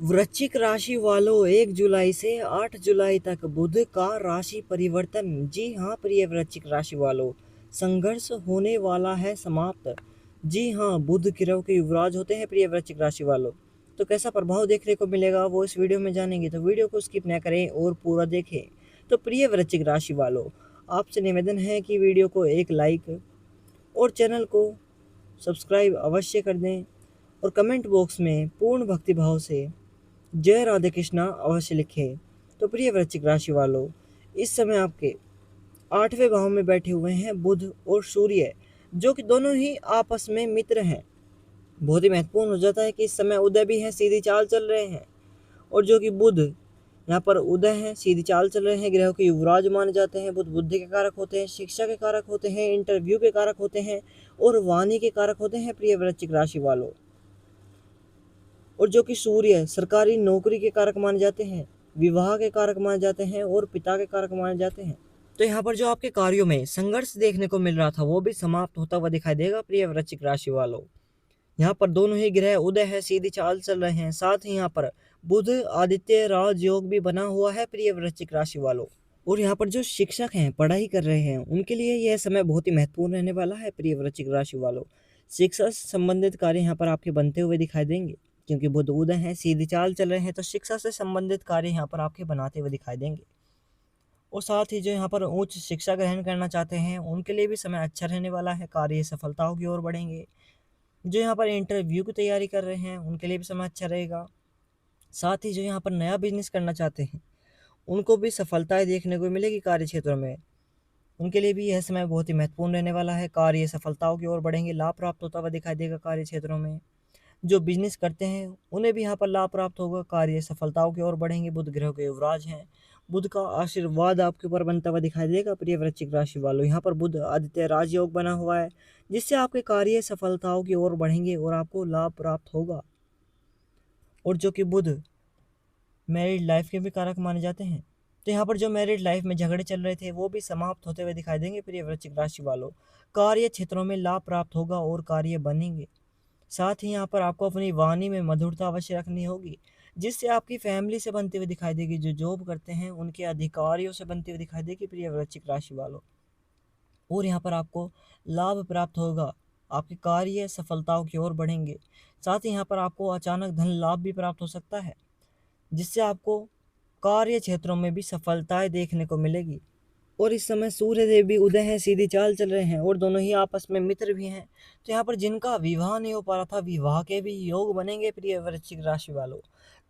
वृश्चिक राशि वालों 1 जुलाई से 8 जुलाई तक बुध का राशि परिवर्तन। जी हाँ प्रिय वृश्चिक राशि वालों, संघर्ष होने वाला है समाप्त। जी हाँ, बुध ग्रह के युवराज होते हैं प्रिय वृश्चिक राशि वालों। तो कैसा प्रभाव देखने को मिलेगा वो इस वीडियो में जानेंगे, तो वीडियो को स्किप न करें और पूरा देखें। तो प्रिय वृश्चिक राशि वालों, आपसे निवेदन है कि वीडियो को एक लाइक और चैनल को सब्सक्राइब अवश्य कर दें और कमेंट बॉक्स में पूर्ण भक्तिभाव से जय राधे कृष्णा अवश्य लिखें। तो प्रिय वृश्चिक राशि वालों, इस समय आपके 8वें भाव में बैठे हुए हैं बुध और सूर्य, जो कि दोनों ही आपस में मित्र हैं। बहुत ही महत्वपूर्ण हो जाता है कि इस समय उदय भी है, सीधी चाल चल रहे हैं। और जो कि बुध यहाँ पर उदय है, सीधी चाल चल रहे हैं, ग्रहों के युवराज माने जाते हैं। बुध बुद्धि के कारक होते हैं, शिक्षा के कारक होते हैं, इंटरव्यू के कारक होते हैं और वाणी के कारक होते हैं प्रिय वृश्चिक राशि वालों। और जो कि सूर्य सरकारी नौकरी के कारक माने जाते हैं, विवाह के कारक माने जाते हैं और पिता के कारक माने जाते हैं। तो यहाँ पर जो आपके कार्यों में संघर्ष देखने को मिल रहा था वो भी समाप्त होता हुआ दिखाई देगा प्रिय वृश्चिक राशि वालों। यहाँ पर दोनों ही ग्रह उदय है, सीधी चाल चल रहे हैं। साथ ही यहाँ पर बुध आदित्य राजयोग भी बना हुआ है प्रिय वृश्चिक राशि वालों। और यहाँ पर जो शिक्षक हैं, पढ़ाई कर रहे हैं, उनके लिए यह समय बहुत ही महत्वपूर्ण रहने वाला है प्रिय वृश्चिक राशि वालों। शिक्षा से संबंधित कार्य यहाँ पर आपके बनते हुए दिखाई देंगे, क्योंकि बुध उदय हैं, सीधी चाल चल रहे हैं, तो शिक्षा से संबंधित कार्य यहाँ पर आपके बनाते हुए दिखाई देंगे। और साथ ही जो यहाँ पर उच्च शिक्षा ग्रहण करना चाहते हैं उनके लिए भी समय अच्छा रहने वाला है, कार्य सफलताओं की ओर बढ़ेंगे। जो यहाँ पर इंटरव्यू की तैयारी कर रहे हैं उनके लिए भी समय अच्छा रहेगा। साथ ही जो यहाँ पर नया बिजनेस करना चाहते हैं उनको भी सफलताएं देखने को मिलेगी कार्य क्षेत्रों में। उनके लिए भी यह समय बहुत ही महत्वपूर्ण रहने वाला है, कार्य सफलताओं की ओर बढ़ेंगे, लाभ प्राप्त होता हुआ दिखाई देगा कार्य क्षेत्रों में। जो बिजनेस करते हैं उन्हें भी यहाँ पर लाभ प्राप्त होगा, कार्य सफलताओं की ओर बढ़ेंगे। बुध ग्रह के युवराज हैं, बुध का आशीर्वाद आपके ऊपर बनता हुआ दिखाई देगा प्रिय वृश्चिक राशि वालों। यहाँ पर बुध आदित्य राजयोग बना हुआ है, जिससे आपके कार्य सफलताओं की ओर बढ़ेंगे और आपको लाभ प्राप्त होगा। और जो कि बुध मैरिड लाइफ के भी कारक माने जाते हैं, तो यहाँ पर जो मैरिड लाइफ में झगड़े चल रहे थे वो भी समाप्त होते हुए दिखाई देंगे प्रिय वृश्चिक राशि वालों। कार्य क्षेत्रों में लाभ प्राप्त होगा और कार्य बनेंगे। साथ ही यहाँ पर आपको अपनी वाणी में मधुरता अवश्य रखनी होगी, जिससे आपकी फैमिली से बनती हुई दिखाई देगी। जो जॉब करते हैं उनके अधिकारियों से बनती हुई दिखाई देगी प्रिय वृश्चिक राशि वालों। और यहाँ पर आपको लाभ प्राप्त होगा, आपके कार्य सफलताओं की ओर बढ़ेंगे। साथ ही यहाँ पर आपको अचानक धन लाभ भी प्राप्त हो सकता है, जिससे आपको कार्य क्षेत्रों में भी सफलताएं देखने को मिलेगी। और इस समय सूर्य देव भी उदय हैं, सीधी चाल चल रहे हैं और दोनों ही आपस में मित्र भी हैं। तो यहाँ पर जिनका विवाह नहीं हो पा रहा था, विवाह के भी योग बनेंगे प्रिय वृश्चिक राशि वालों।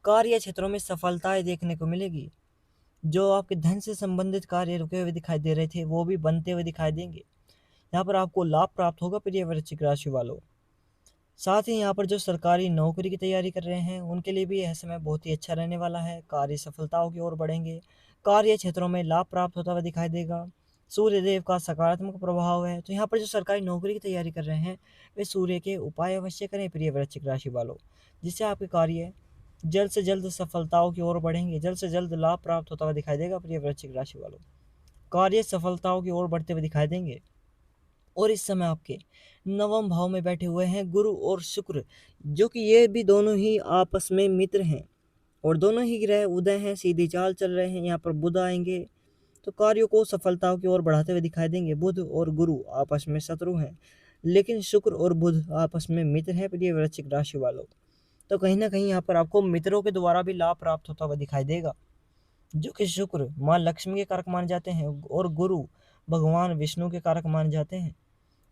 कार्य क्षेत्रों में सफलताएं देखने को मिलेगी। जो आपके धन से संबंधित कार्य रुके हुए दिखाई दे रहे थे वो भी बनते हुए दिखाई देंगे। यहाँ पर आपको लाभ प्राप्त होगा प्रिय वृश्चिक राशि वालों। साथ ही यहाँ पर जो सरकारी नौकरी की तैयारी कर रहे हैं उनके लिए भी यह समय बहुत ही अच्छा रहने वाला है, कार्य सफलताओं की ओर बढ़ेंगे, कार्य क्षेत्रों में लाभ प्राप्त होता हुआ दिखाई देगा। सूर्य देव का सकारात्मक प्रभाव है, तो यहाँ पर जो सरकारी नौकरी की तैयारी कर रहे हैं वे सूर्य के उपाय अवश्य करें प्रिय वृश्चिक राशि वालों, जिससे आपके कार्य जल्द से जल्द सफलताओं की ओर बढ़ेंगे, जल्द से जल्द लाभ प्राप्त होता हुआ दिखाई देगा प्रिय वृश्चिक राशि वालों। कार्य सफलताओं की ओर बढ़ते हुए दिखाई देंगे। और इस समय आपके नवम भाव में बैठे हुए हैं गुरु और शुक्र, जो कि ये भी दोनों ही आपस में मित्र हैं और दोनों ही ग्रह उदय हैं, सीधी चाल चल रहे हैं। यहाँ पर बुध आएंगे तो कार्यों को सफलताओं की ओर बढ़ाते हुए दिखाई देंगे। बुध और गुरु आपस में शत्रु हैं, लेकिन शुक्र और बुध आपस में मित्र हैं प्रिय वृश्चिक राशि वालों। तो कहीं ना कहीं यहाँ पर आपको मित्रों के द्वारा भी लाभ प्राप्त होता हुआ दिखाई देगा। जो कि शुक्र माँ लक्ष्मी के कारक माने जाते हैं और गुरु भगवान विष्णु के कारक माने जाते हैं।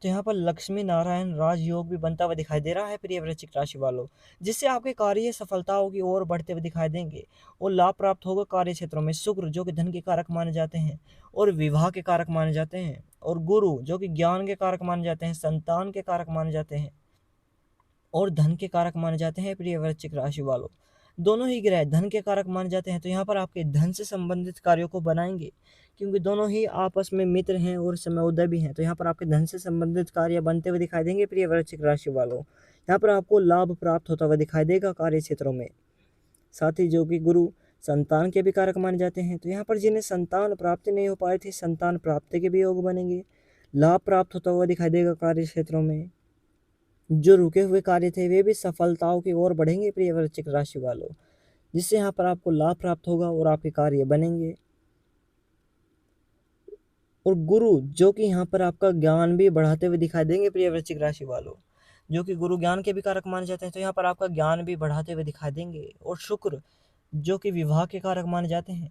तो यहाँ पर लक्ष्मी नारायण राजयोग भी बनता हुआ दिखाई दे रहा है प्रिय वृश्चिक राशि वालों, जिससे आपके कार्य सफलताओं की ओर बढ़ते हुए दिखाई देंगे और लाभ प्राप्त होगा कार्य क्षेत्रों में। शुक्र जो कि धन के कारक माने जाते हैं और विवाह के कारक माने जाते हैं, और गुरु जो कि ज्ञान के कारक माने जाते हैं, संतान के कारक माने जाते हैं और धन के कारक माने जाते हैं प्रिय वृश्चिक राशि वालों। दोनों ही ग्रह धन के कारक माने जाते हैं, तो यहाँ पर आपके धन से संबंधित कार्यों को बनाएंगे, क्योंकि दोनों ही आपस में मित्र हैं और समय उदय भी हैं। तो यहाँ पर आपके धन से संबंधित कार्य बनते हुए दिखाई देंगे प्रिय वृश्चिक राशि वालों। यहाँ पर आपको लाभ प्राप्त होता हुआ दिखाई देगा कार्य क्षेत्रों में। साथ ही जो कि गुरु संतान के भी कारक माने जाते हैं, तो यहाँ पर जिन्हें संतान प्राप्ति नहीं हो पाई थी, संतान प्राप्ति के भी योग बनेंगे, लाभ प्राप्त होता हुआ दिखाई देगा कार्य क्षेत्रों में। जो रुके हुए कार्य थे वे भी सफलताओं की ओर बढ़ेंगे प्रिय वृश्चिक राशि वालों। जिससे यहाँ पर आपको लाभ प्राप्त होगा और आपके कार्य बनेंगे। और गुरु जो कि यहाँ पर आपका ज्ञान भी बढ़ाते हुए दिखाई देंगे प्रिय वृश्चिक राशि वालों, जो कि गुरु ज्ञान के भी कारक माने जाते हैं, तो यहाँ पर आपका ज्ञान भी बढ़ाते हुए दिखाई देंगे। और शुक्र जो कि विवाह के कारक माने जाते हैं,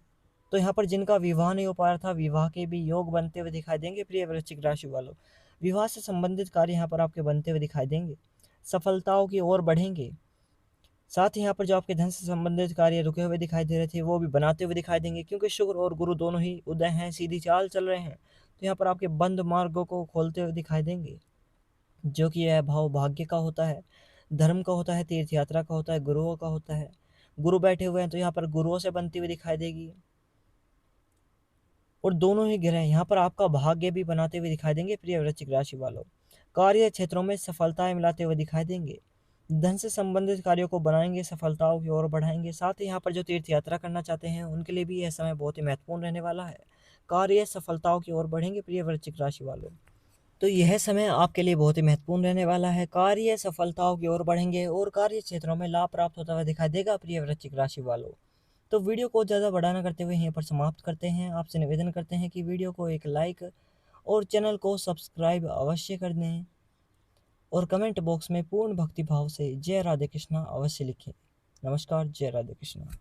तो यहाँ पर जिनका विवाह नहीं हो पा रहा था, विवाह के भी योग बनते हुए दिखाई देंगे प्रिय वृश्चिक राशि वालों। विवाह से संबंधित कार्य यहाँ पर आपके बनते हुए दिखाई देंगे, सफलताओं की ओर बढ़ेंगे। साथ ही यहाँ पर जो आपके धन से संबंधित कार्य रुके हुए दिखाई दे रहे थे, वो भी बनाते हुए दिखाई देंगे, क्योंकि शुक्र और गुरु दोनों ही उदय हैं, सीधी चाल चल रहे हैं। तो यहाँ पर आपके बंद मार्गों को खोलते हुए दिखाई देंगे, जो कि यह भाव भाग्य का होता है, धर्म का होता है, तीर्थ यात्रा का होता है, गुरुओं का होता है। गुरु बैठे हुए हैं तो यहाँ पर गुरुओं से बनती हुई दिखाई देगी। और दोनों ही ग्रह यहाँ पर आपका भाग्य भी बनाते हुए दिखाई देंगे प्रिय वृश्चिक राशि वालों। कार्य क्षेत्रों में सफलताएं मिलाते हुए दिखाई देंगे, धन से संबंधित कार्यों को बनाएंगे, सफलताओं की ओर बढ़ाएंगे। साथ ही यहाँ पर जो तीर्थ यात्रा करना चाहते हैं उनके लिए भी यह समय बहुत ही महत्वपूर्ण रहने वाला है। कार्य सफलताओं की ओर बढ़ेंगे प्रिय वृश्चिक राशि वालों। तो यह समय आपके लिए बहुत ही महत्वपूर्ण रहने वाला है। कार्य सफलताओं की ओर बढ़ेंगे और कार्य क्षेत्रों में लाभ प्राप्त होता हुआ दिखाई देगा प्रिय वृश्चिक राशि वालों। तो वीडियो को ज़्यादा बड़ा ना करते हुए यहीं पर समाप्त करते हैं। आपसे निवेदन करते हैं कि वीडियो को एक लाइक और चैनल को सब्सक्राइब अवश्य कर दें, और कमेंट बॉक्स में पूर्ण भक्ति भाव से जय राधे कृष्णा अवश्य लिखें। नमस्कार, जय राधे कृष्णा।